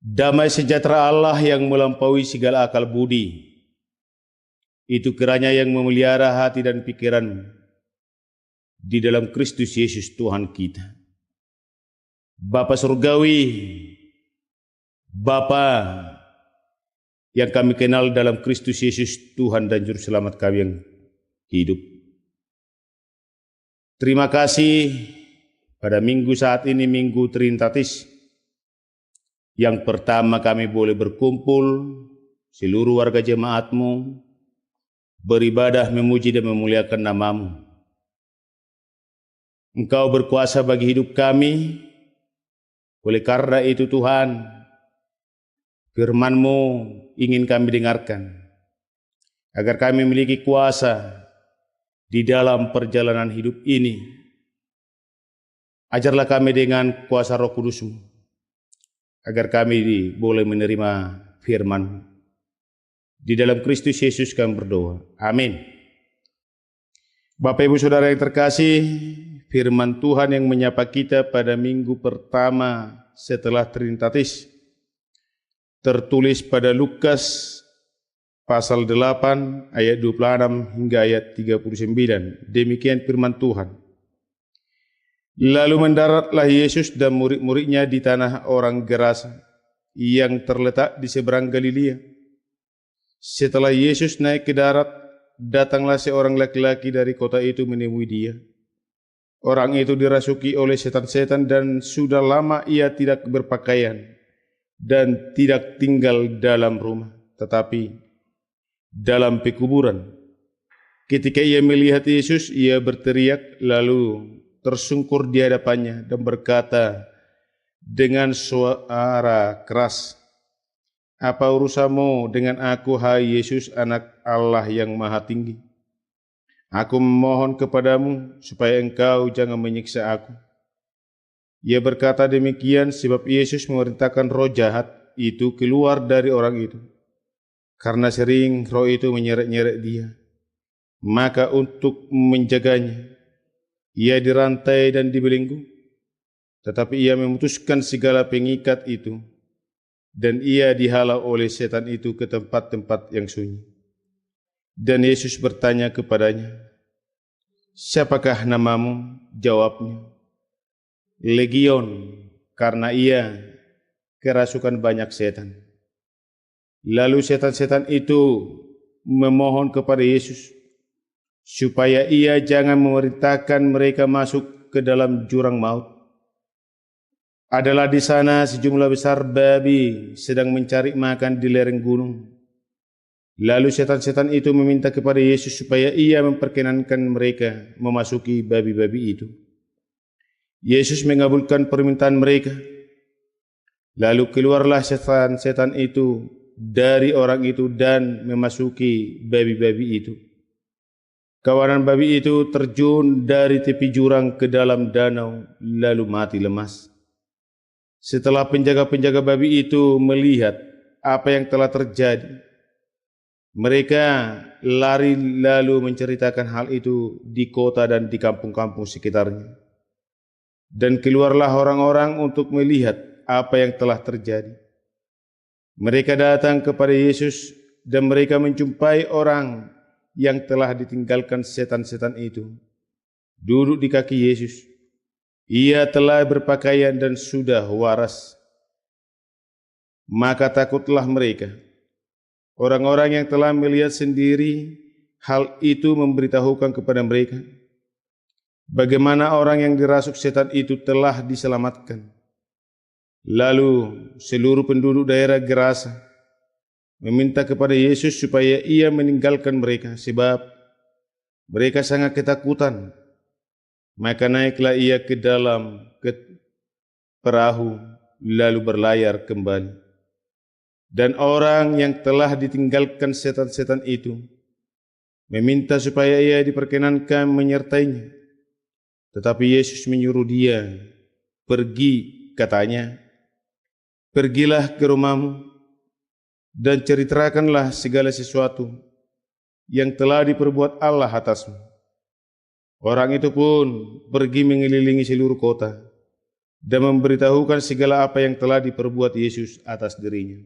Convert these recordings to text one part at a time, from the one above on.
Damai sejahtera Allah yang melampaui segala akal budi, itu kiranya yang memelihara hati dan pikiranmu di dalam Kristus Yesus Tuhan kita. Bapa surgawi, Bapa yang kami kenal dalam Kristus Yesus Tuhan dan Juru Selamat kami yang hidup. Terima kasih pada minggu saat ini, Minggu Trinitatis, yang pertama kami boleh berkumpul seluruh warga jemaatmu, beribadah, memuji dan memuliakan namamu. Engkau berkuasa bagi hidup kami, oleh karena itu Tuhan, firman-Mu ingin kami dengarkan, agar kami memiliki kuasa di dalam perjalanan hidup ini. Ajarlah kami dengan kuasa Roh Kudus-Mu, agar kami boleh menerima firman-Mu. Di dalam Kristus Yesus kami berdoa. Amin. Bapak Ibu Saudara yang terkasih, firman Tuhan yang menyapa kita pada minggu pertama setelah Trinitatis tertulis pada Lukas pasal 8 ayat 26 hingga ayat 39. Demikian firman Tuhan. Lalu mendaratlah Yesus dan murid-muridnya di tanah orang Gerasa yang terletak di seberang Galilea. Setelah Yesus naik ke darat, datanglah seorang laki-laki dari kota itu menemui dia. Orang itu dirasuki oleh setan-setan dan sudah lama ia tidak berpakaian dan tidak tinggal dalam rumah, tetapi dalam pekuburan. Ketika ia melihat Yesus, ia berteriak lalu tersungkur di hadapannya dan berkata dengan suara keras, "Apa urusanmu dengan aku, hai Yesus, Anak Allah yang Maha Tinggi? Aku memohon kepadamu supaya engkau jangan menyiksa aku." Ia berkata demikian sebab Yesus memerintahkan roh jahat itu keluar dari orang itu, karena sering roh itu menyeret-nyeret dia. Maka untuk menjaganya, ia dirantai dan dibelenggu, tetapi ia memutuskan segala pengikat itu, dan ia dihalau oleh setan itu ke tempat-tempat yang sunyi. Dan Yesus bertanya kepadanya, "Siapakah namamu?" Jawabnya, "Legion," karena ia kerasukan banyak setan. Lalu setan-setan itu memohon kepada Yesus supaya ia jangan memerintahkan mereka masuk ke dalam jurang maut. Adalah di sana sejumlah besar babi sedang mencari makan di lereng gunung. Lalu setan-setan itu meminta kepada Yesus supaya ia memperkenankan mereka memasuki babi-babi itu. Yesus mengabulkan permintaan mereka. Lalu keluarlah setan-setan itu dari orang itu dan memasuki babi-babi itu. Kawanan babi itu terjun dari tepi jurang ke dalam danau, lalu mati lemas. Setelah penjaga-penjaga babi itu melihat apa yang telah terjadi, mereka lari lalu menceritakan hal itu di kota dan di kampung-kampung sekitarnya. Dan keluarlah orang-orang untuk melihat apa yang telah terjadi. Mereka datang kepada Yesus dan mereka menjumpai orang yang telah ditinggalkan setan-setan itu duduk di kaki Yesus. Ia telah berpakaian dan sudah waras. Maka takutlah mereka. Orang-orang yang telah melihat sendiri hal itu memberitahukan kepada mereka bagaimana orang yang dirasuk setan itu telah diselamatkan. Lalu seluruh penduduk daerah Gerasa meminta kepada Yesus supaya ia meninggalkan mereka, sebab mereka sangat ketakutan. Maka naiklah ia ke dalam perahu, lalu berlayar kembali. Dan orang yang telah ditinggalkan setan-setan itu meminta supaya ia diperkenankan menyertainya. Tetapi Yesus menyuruh dia pergi, katanya, "Pergilah ke rumahmu dan ceritakanlah segala sesuatu yang telah diperbuat Allah atasmu." Orang itu pun pergi mengelilingi seluruh kota dan memberitahukan segala apa yang telah diperbuat Yesus atas dirinya.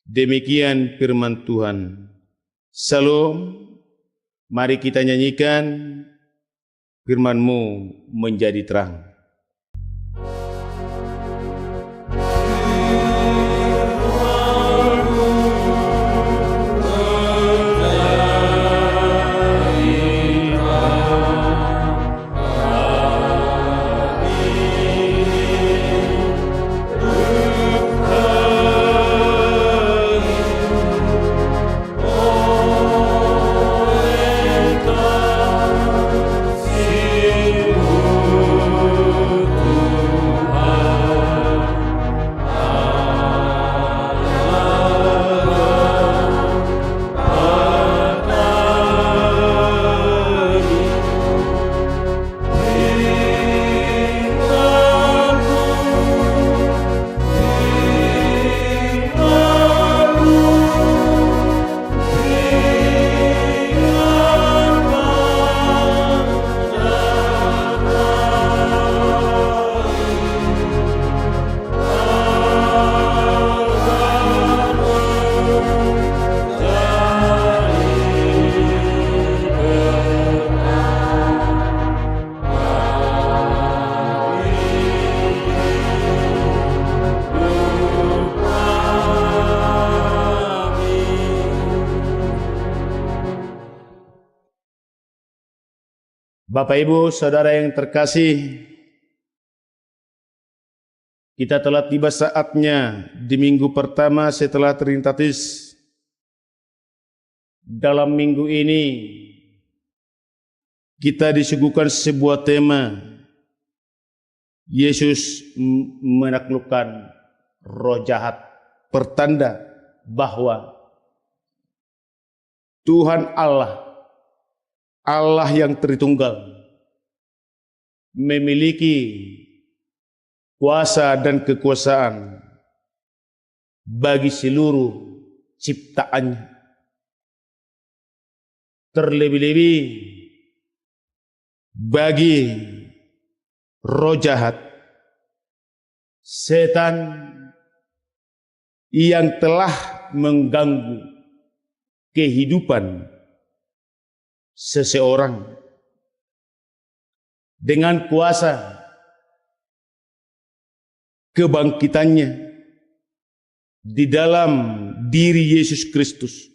Demikian firman Tuhan. Salam, mari kita nyanyikan firman-Mu menjadi terang. Bapak Ibu Saudara yang terkasih, kita telah tiba saatnya di minggu pertama setelah Trinitatis. Dalam minggu ini kita disuguhkan sebuah tema, Yesus menaklukkan roh jahat, pertanda bahwa Tuhan Allah yang Tritunggal memiliki kuasa dan kekuasaan bagi seluruh ciptaannya. Terlebih-lebih bagi roh jahat, setan yang telah mengganggu kehidupan seseorang dengan kuasa kebangkitannya di dalam diri Yesus Kristus.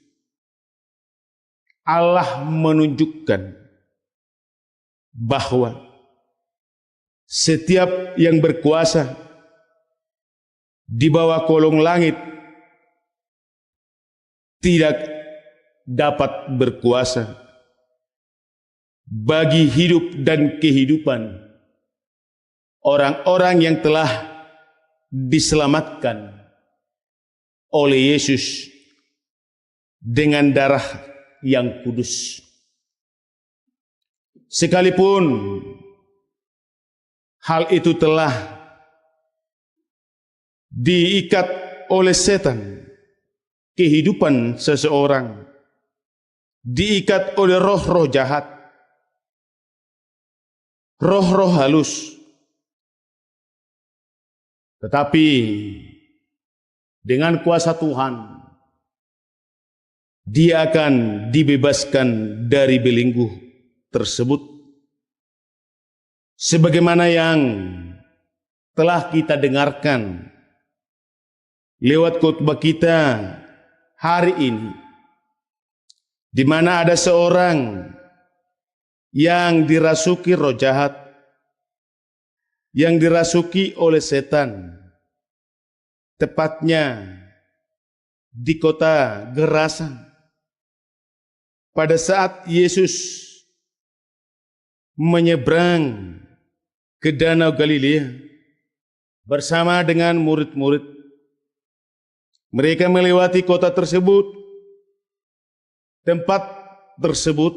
Allah menunjukkan bahwa setiap yang berkuasa di bawah kolong langit tidak dapat berkuasa bagi hidup dan kehidupan orang-orang yang telah diselamatkan oleh Yesus dengan darah yang kudus. Sekalipun hal itu telah diikat oleh setan, kehidupan seseorang diikat oleh roh-roh jahat, roh-roh halus. Tetapi dengan kuasa Tuhan, dia akan dibebaskan dari belenggu tersebut. Sebagaimana yang telah kita dengarkan lewat khotbah kita hari ini, di mana ada seorang yang dirasuki roh jahat, yang dirasuki oleh setan, tepatnya di kota Gerasa. Pada saat Yesus menyeberang ke Danau Galilea bersama dengan murid-murid, mereka melewati kota tersebut, tempat tersebut,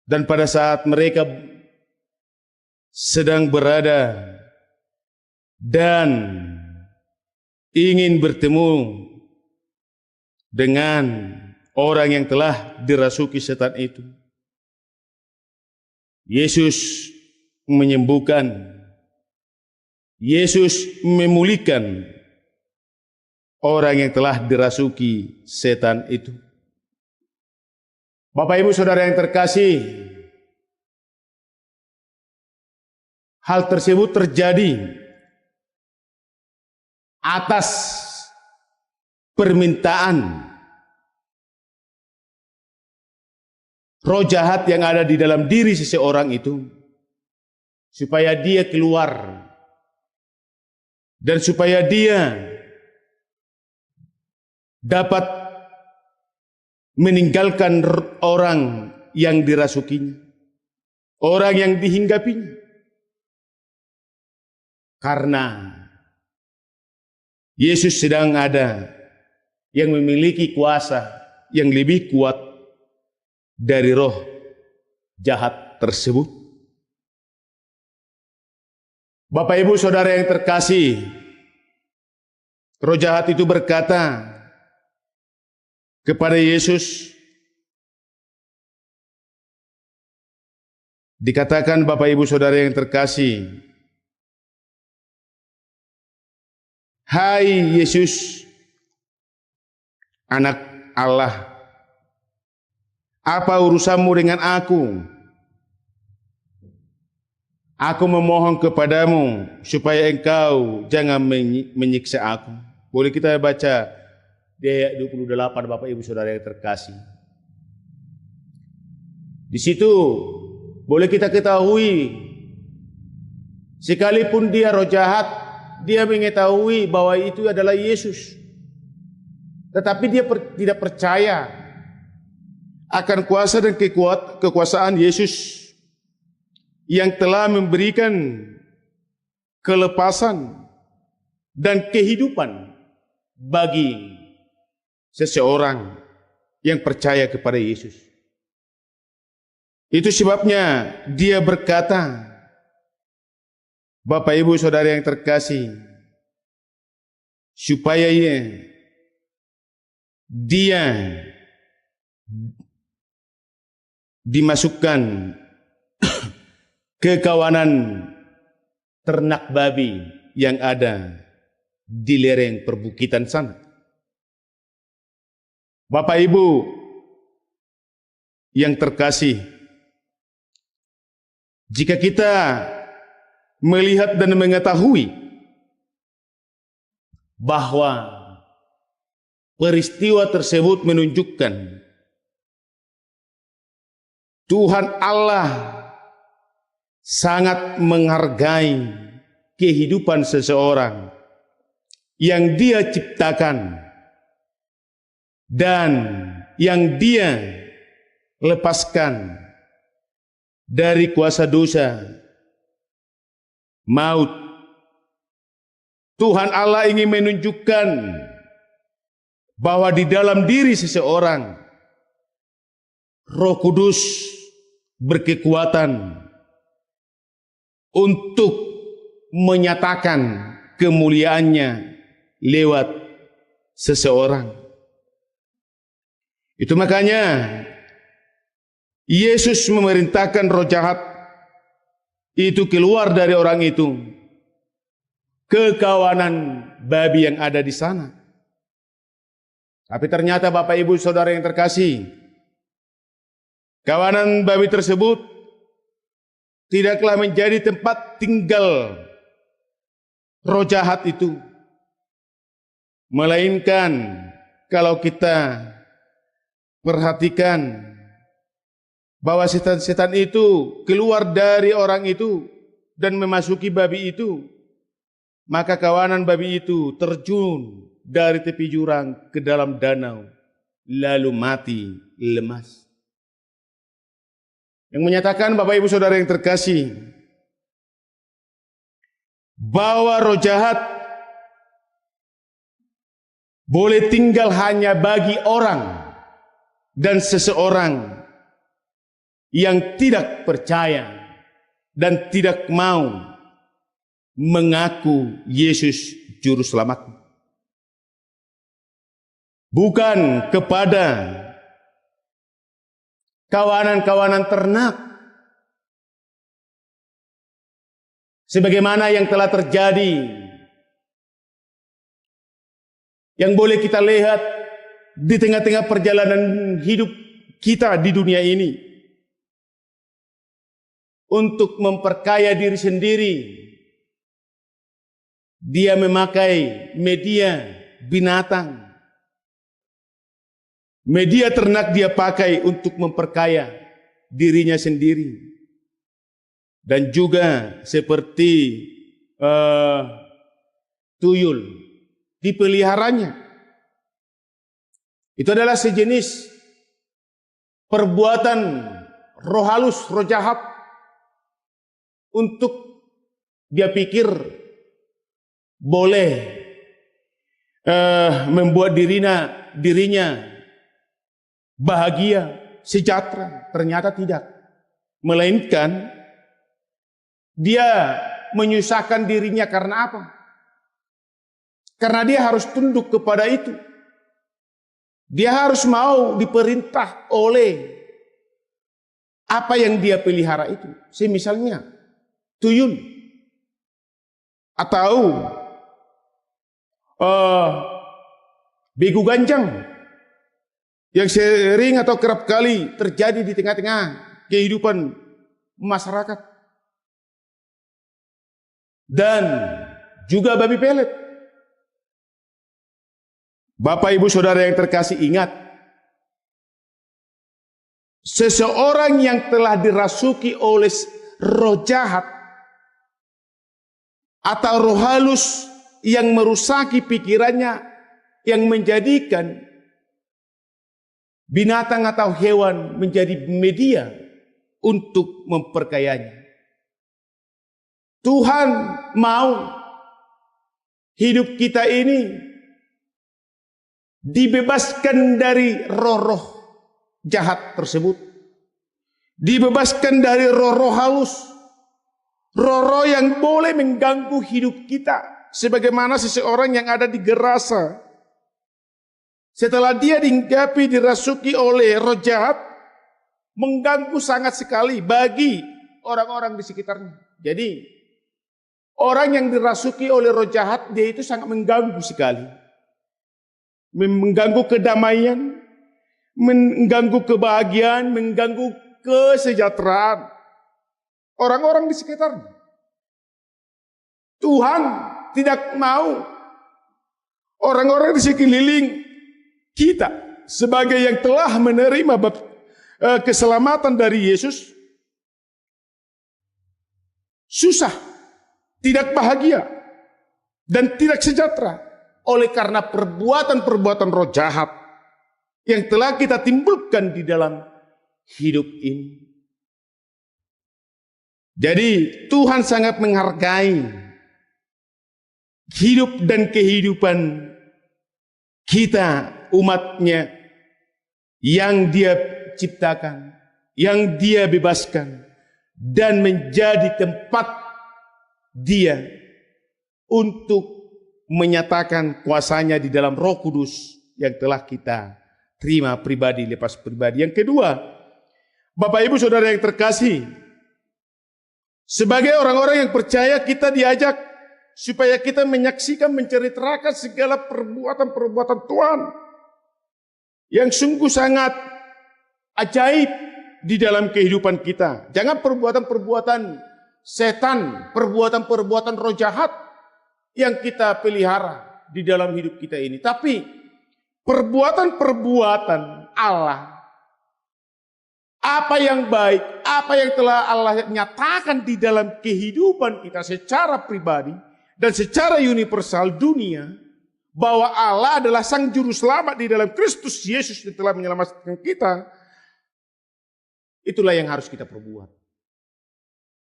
dan pada saat mereka sedang berada dan ingin bertemu dengan orang yang telah dirasuki setan itu, Yesus menyembuhkan Yesus memulihkan orang yang telah dirasuki setan itu. Bapak Ibu Saudara yang terkasih, hal tersebut terjadi atas permintaan roh jahat yang ada di dalam diri seseorang itu, supaya dia keluar dan supaya dia dapat meninggalkan orang yang dirasukinya, orang yang dihinggapinya. Karena Yesus sedang ada yang memiliki kuasa yang lebih kuat dari roh jahat tersebut. Bapak Ibu Saudara yang terkasih, roh jahat itu berkata kepada Yesus, dikatakan Bapak Ibu Saudara yang terkasih, "Hai Yesus, Anak Allah, apa urusanmu dengan aku? Aku memohon kepadamu supaya engkau jangan menyiksa aku." Boleh kita baca di ayat 28 Bapak Ibu Saudara yang terkasih. Di situ boleh kita ketahui, sekalipun dia roh jahat, dia mengetahui bahwa itu adalah Yesus, tetapi dia tidak percaya akan kuasa dan kekuasaan Yesus yang telah memberikan kelepasan dan kehidupan bagi seseorang yang percaya kepada Yesus. Itu sebabnya dia berkata, Bapak Ibu Saudara yang terkasih, supaya dia dimasukkan ke kawanan ternak babi yang ada di lereng perbukitan sana. Bapak Ibu yang terkasih, jika kita melihat dan mengetahui bahwa peristiwa tersebut menunjukkan Tuhan Allah sangat menghargai kehidupan seseorang yang Dia ciptakan dan yang Dia lepaskan dari kuasa dosa, maut. Tuhan Allah ingin menunjukkan bahwa di dalam diri seseorang Roh Kudus berkekuatan untuk menyatakan kemuliaannya lewat seseorang. Itu makanya Yesus memerintahkan roh jahat itu keluar dari orang itu ke kawanan babi yang ada di sana. Tapi ternyata Bapak Ibu Saudara yang terkasih, kawanan babi tersebut tidaklah menjadi tempat tinggal roh jahat itu. Melainkan kalau kita perhatikan bahwa setan-setan itu keluar dari orang itu dan memasuki babi itu, maka kawanan babi itu terjun dari tepi jurang ke dalam danau, lalu mati lemas. Yang menyatakan Bapak Ibu Saudara yang terkasih, bahwa roh jahat boleh tinggal hanya bagi orang dan seseorang yang tidak percaya dan tidak mau mengaku Yesus Juru Selamat. Bukan kepada kawanan-kawanan ternak, Sebagaimana yang telah terjadi, yang boleh kita lihat di tengah-tengah perjalanan hidup kita di dunia ini, untuk memperkaya diri sendiri, dia memakai media binatang, media ternak dia pakai untuk memperkaya dirinya sendiri. Dan juga seperti tuyul dipeliharanya. Itu adalah sejenis perbuatan roh halus, roh jahat, untuk dia pikir boleh membuat dirinya bahagia, sejahtera. Ternyata tidak. Melainkan dia menyusahkan dirinya karena apa? Karena dia harus tunduk kepada itu. Dia harus mau diperintah oleh apa yang dia pelihara itu. Semisalnya tuyul atau begu ganjang yang sering atau kerap kali terjadi di tengah-tengah kehidupan masyarakat. Dan juga babi pelet. Bapak ibu saudara yang terkasih, ingat, seseorang yang telah dirasuki oleh roh jahat atau roh halus yang merusaki pikirannya, yang menjadikan binatang atau hewan menjadi media untuk memperkayanya. Tuhan mau hidup kita ini dibebaskan dari roh-roh jahat tersebut. Dibebaskan dari roh-roh halus. Roh-roh yang boleh mengganggu hidup kita. Sebagaimana seseorang yang ada di Gerasa, setelah dia dihinggapi, dirasuki oleh roh jahat, mengganggu sangat sekali bagi orang-orang di sekitarnya. Jadi orang yang dirasuki oleh roh jahat, dia itu sangat mengganggu sekali. Mengganggu kedamaian, mengganggu kebahagiaan, mengganggu kesejahteraan orang-orang di sekitarnya. Tuhan tidak mau orang-orang di sekeliling kita sebagai yang telah menerima keselamatan dari Yesus susah, tidak bahagia, dan tidak sejahtera oleh karena perbuatan-perbuatan roh jahat yang telah kita timbulkan di dalam hidup ini. Jadi Tuhan sangat menghargai hidup dan kehidupan kita, umatnya, yang dia ciptakan, yang dia bebaskan, dan menjadi tempat dia untuk menyatakan kuasanya di dalam Roh Kudus yang telah kita terima pribadi lepas pribadi. Yang kedua, Bapak Ibu Saudara yang terkasih, sebagai orang-orang yang percaya, kita diajak supaya kita menyaksikan, menceritakan segala perbuatan-perbuatan Tuhan yang sungguh sangat ajaib di dalam kehidupan kita. Jangan perbuatan-perbuatan setan, perbuatan-perbuatan roh jahat yang kita pelihara di dalam hidup kita ini. Tapi perbuatan-perbuatan Allah, apa yang baik, apa yang telah Allah nyatakan di dalam kehidupan kita secara pribadi dan secara universal dunia, bahwa Allah adalah Sang Juru Selamat di dalam Kristus Yesus yang telah menyelamatkan kita, itulah yang harus kita perbuat.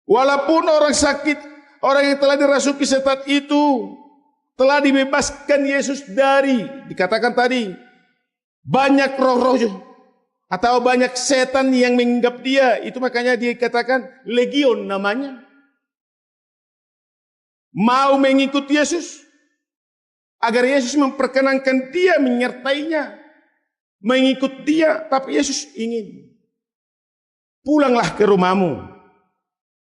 Walaupun orang sakit, orang yang telah dirasuki setan itu telah dibebaskan Yesus dari, dikatakan tadi, banyak roh-roh atau banyak setan yang menginggap dia. Itu makanya dia katakan legion namanya. Mau mengikut Yesus, agar Yesus memperkenankan dia, menyertainya, mengikut dia. Tapi Yesus ingin, pulanglah ke rumahmu.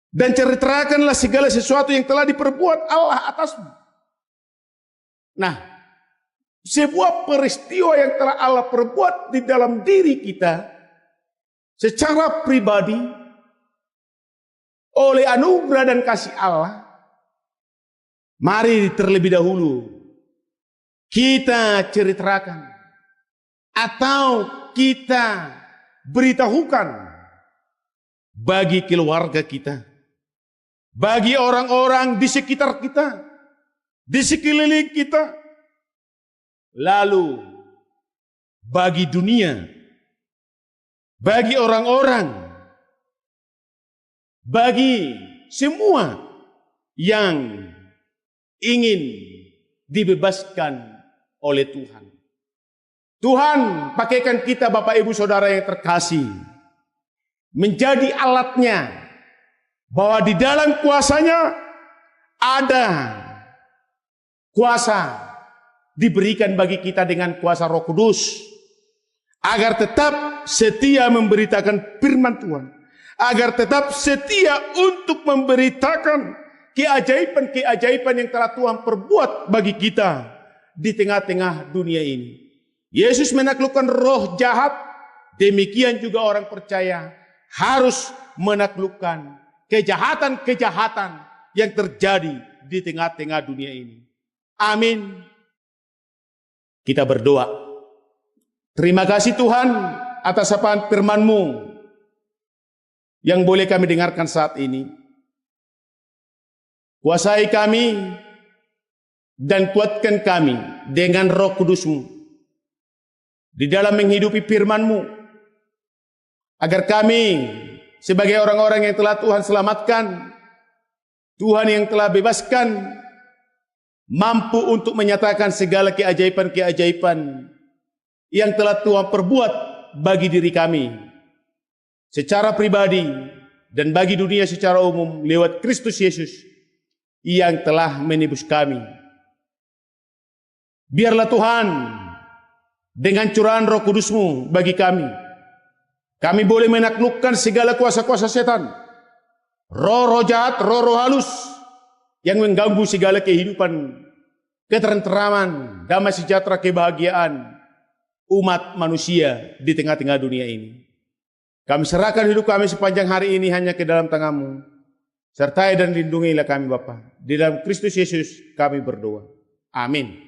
Dan ceritakanlah segala sesuatu yang telah diperbuat Allah atasmu. Nah, sebuah peristiwa yang telah Allah perbuat di dalam diri kita secara pribadi oleh anugerah dan kasih Allah, mari terlebih dahulu kita ceritakan atau kita beritahukan bagi keluarga kita, bagi orang-orang di sekitar kita, di sekeliling kita, lalu bagi dunia, bagi orang-orang, bagi semua yang ingin dibebaskan oleh Tuhan. Tuhan pakaikan kita Bapak Ibu Saudara yang terkasih menjadi alatnya, bahwa di dalam kuasanya ada kuasa diberikan bagi kita dengan kuasa Roh Kudus, agar tetap setia memberitakan firman Tuhan, agar tetap setia untuk memberitakan keajaiban-keajaiban yang telah Tuhan perbuat bagi kita di tengah-tengah dunia ini. Yesus menaklukkan roh jahat, demikian juga orang percaya harus menaklukkan kejahatan-kejahatan yang terjadi di tengah-tengah dunia ini. Amin. Kita berdoa. Terima kasih Tuhan atas sapaan firman-Mu yang boleh kami dengarkan saat ini. Kuasai kami dan kuatkan kami dengan Roh Kudus-Mu di dalam menghidupi firman-Mu, agar kami sebagai orang-orang yang telah Tuhan selamatkan, Tuhan yang telah bebaskan, mampu untuk menyatakan segala keajaiban-keajaiban yang telah Tuhan perbuat bagi diri kami secara pribadi dan bagi dunia secara umum lewat Kristus Yesus yang telah menebus kami. Biarlah Tuhan dengan curahan Roh Kudus-Mu bagi kami boleh menaklukkan segala kuasa-kuasa setan, roh-roh jahat, roh-roh halus yang mengganggu segala kehidupan, ketenteraman, damai sejahtera, kebahagiaan umat manusia di tengah-tengah dunia ini. Kami serahkan hidup kami sepanjang hari ini hanya ke dalam tangan-Mu. Sertai dan lindungilah kami Bapa. Di dalam Kristus Yesus kami berdoa. Amin.